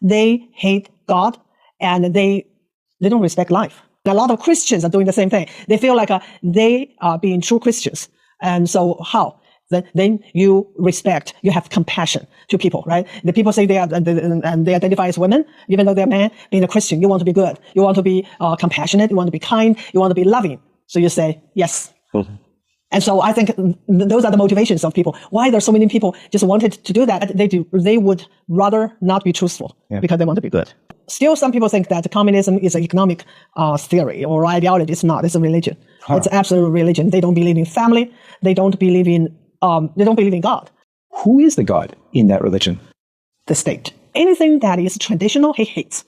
they hate God and they don't respect life. A lot of Christians are doing the same thing. They feel like they are being true Christians. And so how? Then you respect, you have compassion to people, right? The people say they are, and they identify as women, even though they're men. Being a Christian, you want to be good. You want to be compassionate. You want to be kind. You want to be loving. So you say, yes. Mm-hmm. And so I think those are the motivations of people. Why there's so many people just wanted to do that. They would rather not be truthful because they want to be good. Still, some people think that communism is an economic theory or ideology. It's not. It's a religion. Huh. It's absolute religion. They don't believe in family. They don't believe in God. Who is the God in that religion? The state. Anything that is traditional, he hates.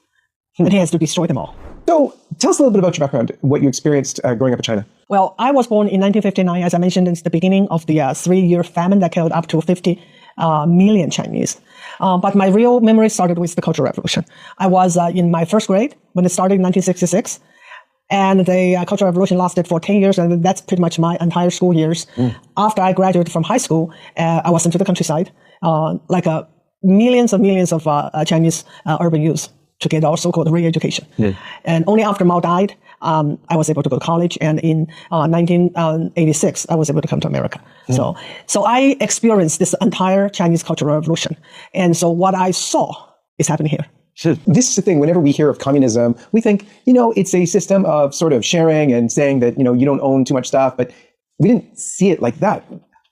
And he has to destroy them all. So tell us a little bit about your background, what you experienced growing up in China. Well, I was born in 1959, as I mentioned, it's the beginning of the 3-year famine that killed up to 50 million Chinese. But my real memory started with the Cultural Revolution. I was in my first grade when it started in 1966. And the Cultural Revolution lasted for 10 years, and that's pretty much my entire school years. After I graduated from high school, I was sent to the countryside, millions and millions of Chinese urban youth to get our so-called re-education. And only after Mao died, I was able to go to college, and in 1986, I was able to come to America. So I experienced this entire Chinese Cultural Revolution. And so what I saw is happening here. This is the thing, whenever we hear of communism, we think, it's a system of sort of sharing and saying that, you don't own too much stuff, but we didn't see it like that.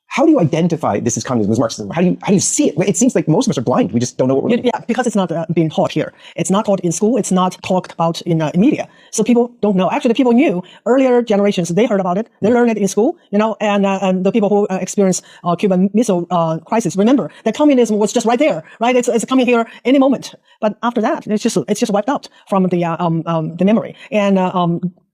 How do you identify this as communism, as Marxism? How do you see it? It seems like most of us are blind. We just don't know what we're doing. Yeah, because it's not being taught here. It's not taught in school. It's not talked about in media. So people don't know. Actually, people knew. Earlier generations, they heard about it. They learned it in school, and the people who experienced Cuban Missile Crisis, remember that communism was just right there, right? It's coming here any moment. But after that, it's just wiped out from the memory. And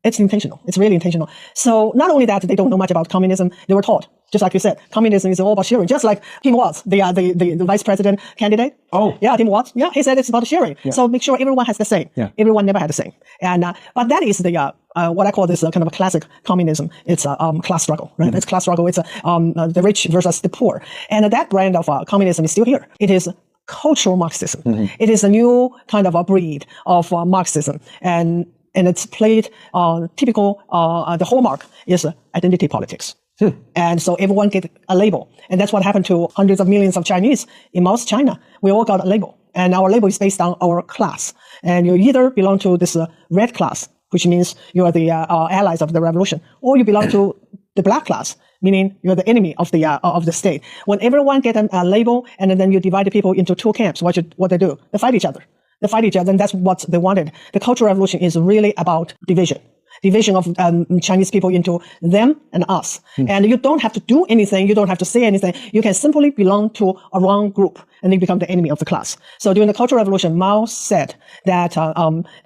it's intentional. It's really intentional. So not only that, they don't know much about communism. They were taught. Just like you said, communism is all about sharing. Just like Tim Watts, the vice president candidate. Oh. Yeah, Tim Watts. Yeah, he said it's about sharing. Yeah. So make sure everyone has the same. Yeah. Everyone never had the same. And, but that is the, what I call this kind of a classic communism. It's a class struggle, right? Mm-hmm. It's class struggle. It's the rich versus the poor. And that brand of communism is still here. It is cultural Marxism. Mm-hmm. It is a new kind of a breed of Marxism. And it's played typical, the hallmark is identity politics. And so everyone get a label. And that's what happened to hundreds of millions of Chinese in Mao's China. We all got a label. And our label is based on our class. And you either belong to this red class, which means you are the allies of the revolution, or you belong to the black class, meaning you're the enemy of the state. When everyone get a label, and then you divide the people into two camps, what they do? They fight each other. And that's what they wanted. The Cultural Revolution is really about division of Chinese people into them and us. And you don't have to do anything. You don't have to say anything. You can simply belong to a wrong group, and then become the enemy of the class. So during the Cultural Revolution, Mao said that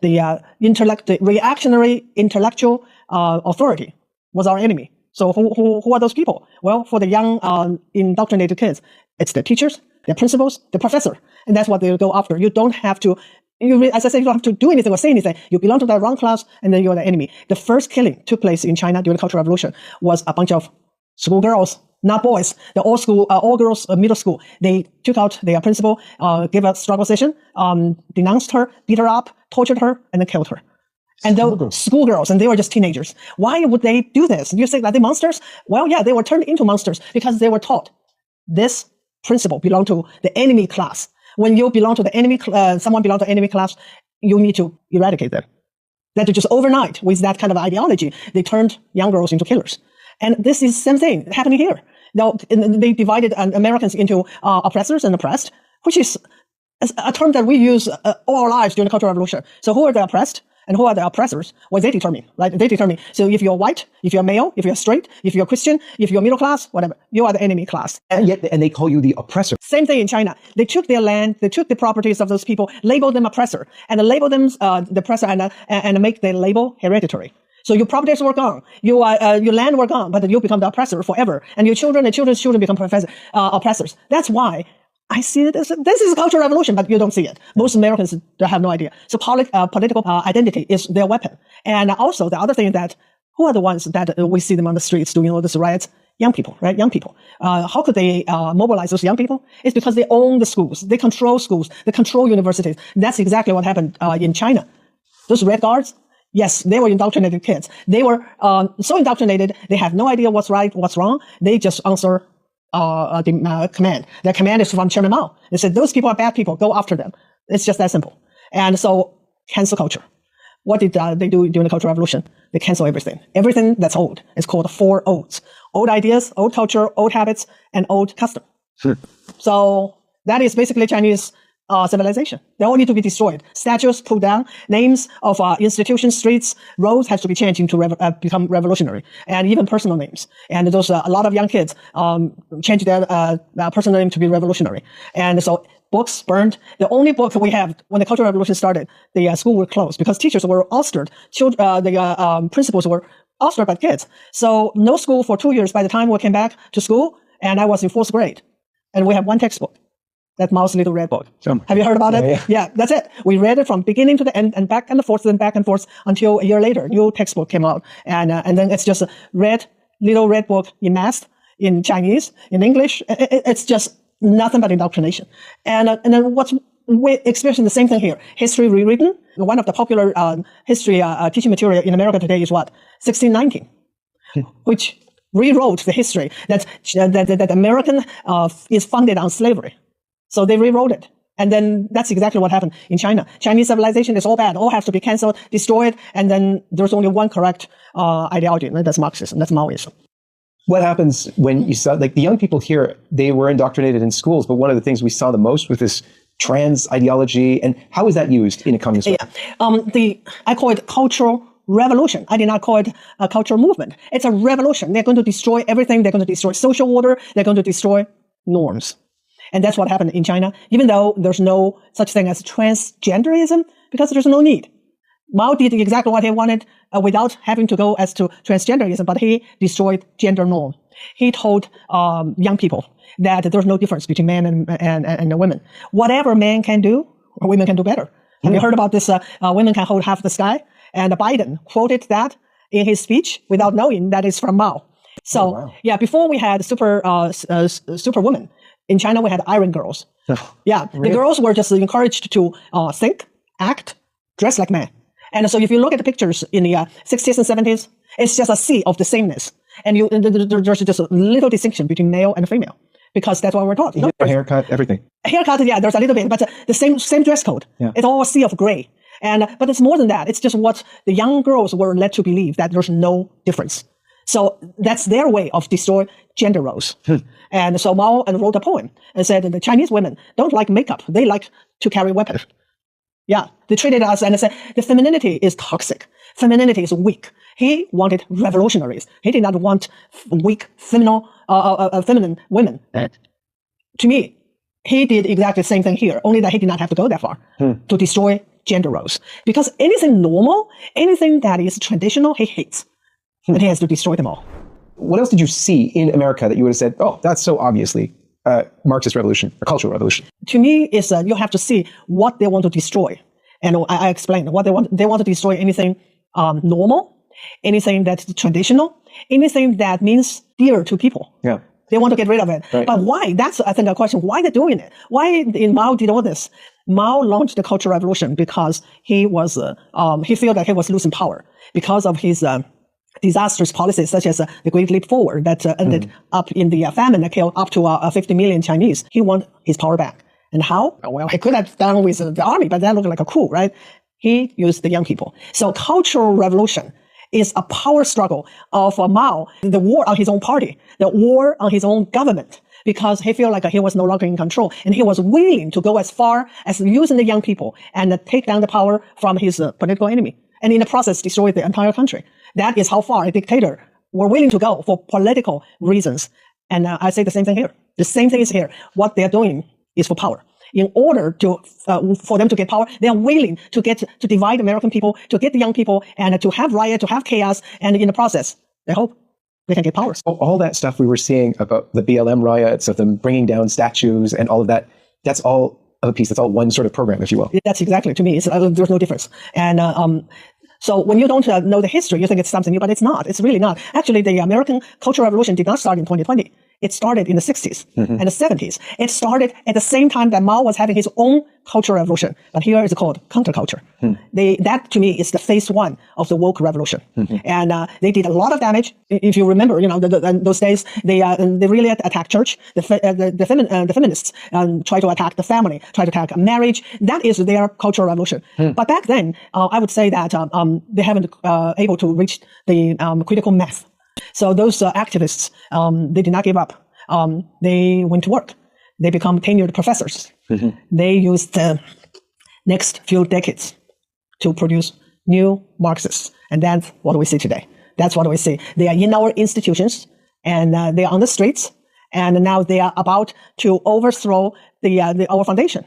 the reactionary intellectual authority was our enemy. So who are those people? Well, for the young indoctrinated kids, it's the teachers, the principals, the professor. And that's what they go after. You don't have to, as I said, you don't have to do anything or say anything. You belong to that wrong class, and then you're the enemy. The first killing took place in China during the Cultural Revolution was a bunch of schoolgirls, not boys. The all girls middle school. They took out their principal, gave a struggle session, denounced her, beat her up, tortured her, and then killed her. And those schoolgirls, and they were just teenagers. Why would they do this? You say, are they monsters? Well, yeah, they were turned into monsters because they were taught this principle belong to the enemy class. When you belong to the enemy, someone belong to enemy class, you need to eradicate them. That just overnight, with that kind of ideology, they turned young girls into killers. And this is the same thing happening here. Now, they divided Americans into oppressors and oppressed, which is a term that we use all our lives during the Cultural Revolution. So who are the oppressed? And who are the oppressors? Well, they determine, right? They determine. So if you're white, if you're male, if you're straight, if you're Christian, if you're middle class, whatever, you are the enemy class. And they call you the oppressor. Same thing in China. They took their land, they took the properties of those people, labeled them oppressor, and label them the oppressor, and make the label hereditary. So your properties were gone, your land were gone, but you become the oppressor forever, and your children and children's children become oppressors. That's why I see it as this is a cultural revolution, but you don't see it. Most Americans have no idea. So political identity is their weapon. And also the other thing that who are the ones that we see them on the streets doing all these riots? young people, right? Young people. How could they mobilize those young people? It's because they own the schools. They control schools. They control universities. That's exactly what happened in China. Those red guards, yes, they were indoctrinated kids. They were so indoctrinated, they have no idea what's right, what's wrong. They just answer the command. Their command is from Chairman Mao. They said, those people are bad people. Go after them. It's just that simple. And so, cancel culture. What did they do during the Cultural Revolution? They cancel everything. Everything that's old. It's called 4 O's. Old ideas, old culture, old habits, and old custom. Sure. So that is basically Chinese civilization. They all need to be destroyed. Statues pulled down. Names of institutions, streets, roads has to be changed to become revolutionary. And even personal names. And those a lot of young kids change their personal name to be revolutionary. And so books burned. The only book we have when the Cultural Revolution started, the school were closed because teachers were ousted. The principals were ousted by kids. So no school for 2 years by the time we came back to school, and I was in 4th grade. And we have one textbook. That Mao's Little Red Book. Have you heard about it? Yeah, that's it. We read it from beginning to the end and back and forth and back and forth until a year later, new textbook came out. And then it's just a little red book in math, in Chinese, in English. It's just nothing but indoctrination. And then we're experiencing the same thing here. History rewritten. One of the popular history teaching material in America today is what? 1619, which rewrote the history that American is founded on slavery. So they rewrote it. And then that's exactly what happened in China. Chinese civilization is all bad. All have to be canceled, destroyed. And then there's only one correct ideology. And that's Marxism. That's Maoism. What happens when you saw, like the young people here, they were indoctrinated in schools, but one of the things we saw the most was this trans ideology. And how is that used in a communist way? Yeah. I call it cultural revolution. I did not call it a cultural movement. It's a revolution. They're going to destroy everything. They're going to destroy social order. They're going to destroy norms. And that's what happened in China, even though there's no such thing as transgenderism, because there's no need. Mao did exactly what he wanted without having to go as to transgenderism, but he destroyed gender norm. He told young people that there's no difference between men and women. Whatever men can do, women can do better. Have you heard about this? Women can hold half the sky? And Biden quoted that in his speech without knowing that it's from Mao. So, yeah, before we had superwomen, in China, we had iron girls. Yeah, really? The girls were just encouraged to think, act, dress like men. And so if you look at the pictures in the 60s and 70s, it's just a sea of the sameness. And there's just a little distinction between male and female, because that's what we're taught. Haircut, everything. Haircut, yeah, there's a little bit, but the same dress code. Yeah. It's all a sea of gray. But it's more than that. It's just what the young girls were led to believe, that there's no difference. So that's their way of destroying gender roles. And so Mao wrote a poem and said that the Chinese women don't like makeup. They like to carry weapons. Yeah, they treated us and said the femininity is toxic. Femininity is weak. He wanted revolutionaries. He did not want weak, feminine women. To me, he did exactly the same thing here, only that he did not have to go that far to destroy gender roles. Because anything normal, anything that is traditional, he hates. And he has to destroy them all. What else did you see in America that you would have said, oh, that's so obviously Marxist revolution or cultural revolution? To me, is you have to see what they want to destroy. And I explained what they want. They want to destroy anything normal, anything that's traditional, anything that means dear to people. Yeah. They want to get rid of it. Right. But why? That's, I think, a question. Why they're doing it? Why Mao did all this? Mao launched the Cultural Revolution because he was, he felt that he was losing power because of his disastrous policies, such as the Great Leap Forward that ended up in the famine that killed up to 50 million Chinese. He wanted his power back. And how? Well, he could have done with the army, but that looked like a coup, right? He used the young people. So Cultural Revolution is a power struggle of Mao, the war on his own party, the war on his own government, because he felt like he was no longer in control. And he was willing to go as far as using the young people and take down the power from his political enemy. And in the process, destroy the entire country. That is how far a dictator were willing to go for political reasons. And I say the same thing here. The same thing is here. What they're doing is for power. In order to for them to get power, they are willing to divide American people, to get the young people, and to have riot, to have chaos, and in the process, they hope they can get power. All that stuff we were seeing about the BLM riots, of them bringing down statues and all of that, that's all of a piece. That's all one sort of program, if you will. That's exactly, to me, there's no difference. And So when you don't know the history, you think it's something new, but it's not. It's really not. Actually, the American Cultural Revolution did not start in 2020. It started in the 60s and the 70s. It started at the same time that Mao was having his own cultural revolution. But here it's called counterculture. That, to me, is the phase one of the woke revolution. And they did a lot of damage. If you remember, those days, they really attacked church. The feminists try to attack the family, try to attack marriage. That is their cultural revolution. But back then, I would say that they haven't able to reach the critical mass. So those activists, they did not give up. They went to work. They become tenured professors. They used the next few decades to produce new Marxists. And that's what we see today. That's what we see. They are in our institutions, and they are on the streets, and now they are about to overthrow our foundation.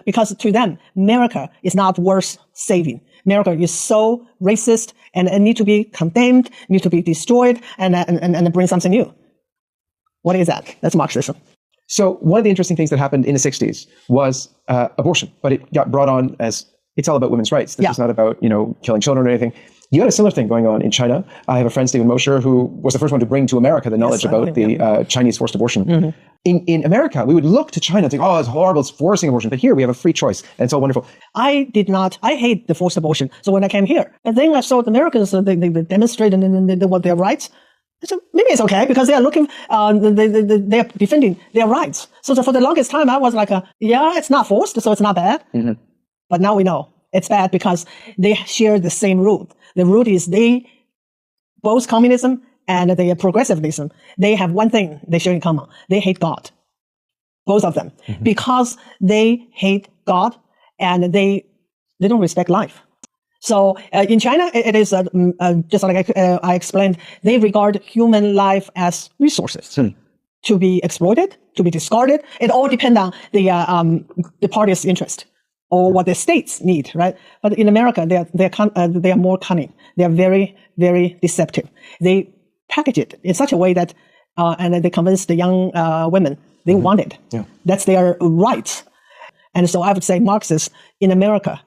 Because to them, America is not worth saving. America is so racist and need to be condemned, need to be destroyed, and bring something new. What is that? That's Marxism. So one of the interesting things that happened in the 60s was abortion, but it got brought on as it's all about women's rights. This is not about, killing children or anything. You had a similar thing going on in China. I have a friend, Stephen Mosher, who was the first one to bring to America the knowledge about the Chinese forced abortion. In America, we would look to China and think, oh, it's horrible, it's forcing abortion. But here we have a free choice, and it's all wonderful. I hate the forced abortion. So when I came here, and then I saw the Americans, they demonstrate and they want their rights. So maybe it's okay because they are looking, they are defending their rights. So for the longest time, I was like, it's not forced, so it's not bad. But now we know it's bad because they share the same root. The root is both communism and the progressivism, they have one thing they share in common. They hate God. Both of them. Because they hate God and they don't respect life. So in China, it is just like I explained, they regard human life as resources to be exploited, to be discarded. It all depends on the party's interest or what the states need, right? But in America, they are more cunning. They are very, very deceptive. They package it in such a way that, and they convince the young women they want it. That's their right. And so I would say Marxists in America,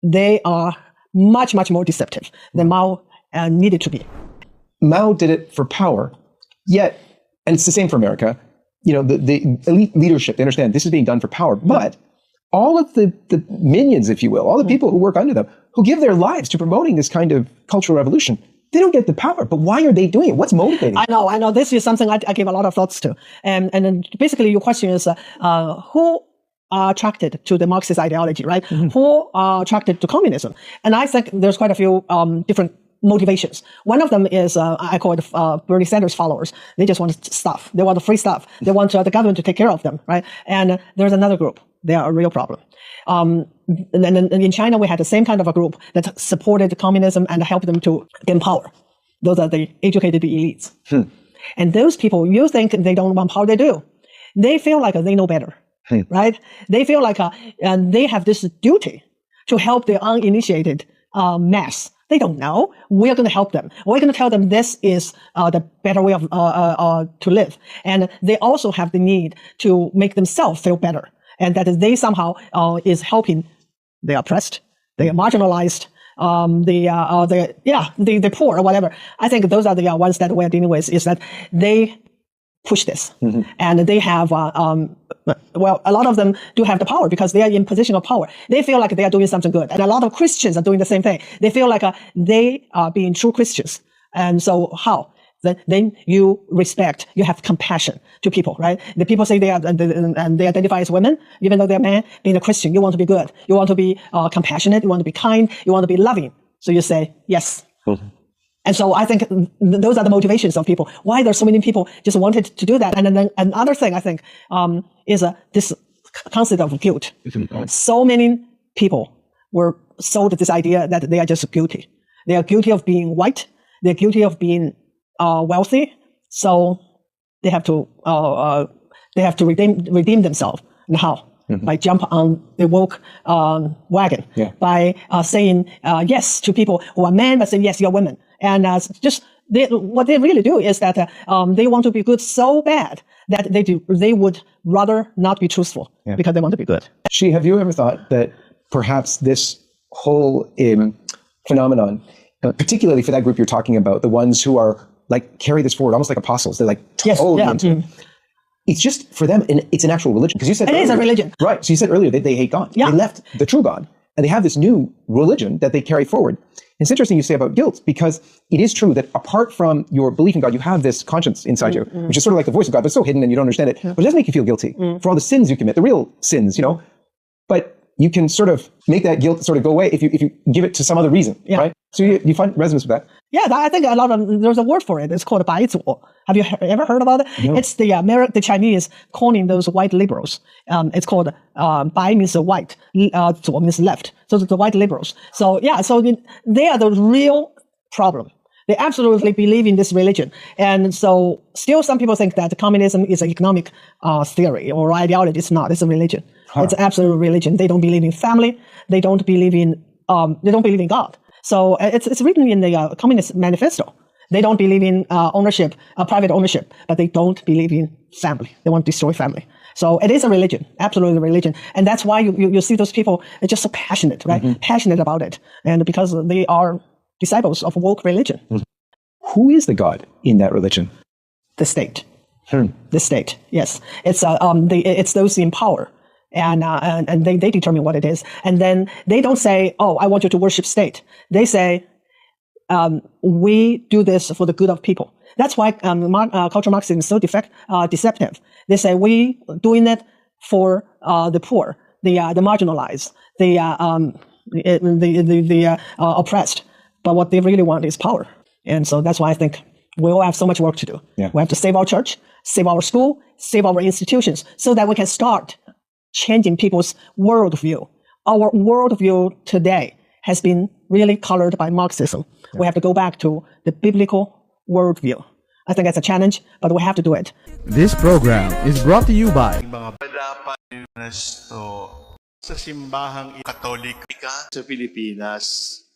they are much, much more deceptive than Mao needed to be. Mao did it for power, yet, and it's the same for America, the elite leadership, they understand this is being done for power, but all of the minions, if you will, all the people who work under them, who give their lives to promoting this kind of cultural revolution, they don't get the power. But why are they doing it? What's motivating them? I know. This is something I give a lot of thoughts to. And then basically your question is, who are attracted to the Marxist ideology, right? Who are attracted to communism? And I think there's quite a few different motivations. One of them is, I call it Bernie Sanders followers. They just want stuff. They want the free stuff. They want the government to take care of them, right? And there's another group. They are a real problem. And in China, we had the same kind of a group that supported communism and helped them to gain power. Those are the educated elites. And those people, you think they don't want power, they do. They feel like they know better, right? They feel like they have this duty to help the uninitiated mass. They don't know. We're going to help them. We're going to tell them this is the better way of to live. And they also have the need to make themselves feel better. And that they somehow is helping the oppressed, the marginalized, the poor or whatever. I think those are the ones that we're dealing with. Is that they push this, and they have a lot of them do have the power because they are in position of power. They feel like they are doing something good, and a lot of Christians are doing the same thing. They feel like they are being true Christians, and so how? Then you respect, you have compassion to people, right? The people say they are, and they identify as women, even though they're men. Being a Christian, you want to be good. You want to be compassionate. You want to be kind. You want to be loving. So you say, yes. And so I think those are the motivations of people. Why there's so many people just wanted to do that. And then another thing I think is this concept of guilt. So many people were sold this idea that they are just guilty. They are guilty of being white. They're guilty of being wealthy, so they have to redeem themselves. And how? By jump on the woke wagon. By saying yes to people who are men, but saying yes, you're women. And what they really do is that they want to be good so bad that they would rather not be truthful because they want to be good. Have you ever thought that perhaps this whole phenomenon, particularly for that group you're talking about, the ones who are like carry this forward almost like apostles. They're like totally into it. It's just for them, it's an actual religion. Because you said it is a religion, right? So you said earlier that they hate God. Yeah. They left the true God, and they have this new religion that they carry forward. It's interesting you say about guilt, because it is true that apart from your belief in God, you have this conscience inside you, which is sort of like the voice of God, but it's so hidden and you don't understand it. But it does make you feel guilty for all the sins you commit, the real sins, you know. But you can sort of make that guilt sort of go away if you give it to some other reason, right? So you find resonance with that? Yeah, I think there's a word for it. It's called 白左. Have you ever heard about it? No. It's the Chinese calling those white liberals. It's called 白 means white, 左 means left. So the white liberals. So yeah, so they are the real problem. They absolutely believe in this religion. And so still some people think that communism is an economic theory or ideology. It's not. It's a religion. It's an absolute religion. They don't believe in family. They don't believe in God. So it's written in the Communist Manifesto. They don't believe in ownership, private ownership, but they don't believe in family. They want to destroy family. So it is a religion, absolutely a religion. And that's why you see those people, they're just so passionate, right? Passionate about it. And because they are disciples of woke religion. Who is the God in that religion? The state. The state, yes. It's those in power. And they determine what it is. And then they don't say, oh, I want you to worship state. They say, we do this for the good of people. That's why cultural Marxism is so deceptive. They say we doing it for the poor, the marginalized, the oppressed. But what they really want is power. And so that's why I think we all have so much work to do. Yeah. We have to save our church, save our school, save our institutions, so that we can start changing people's worldview. Our worldview today has been really colored by Marxism. Yeah. We have to go back to the biblical worldview. I think that's a challenge, but we have to do it. This program is brought to you by sa simbahang Katolika sa Pilipinas.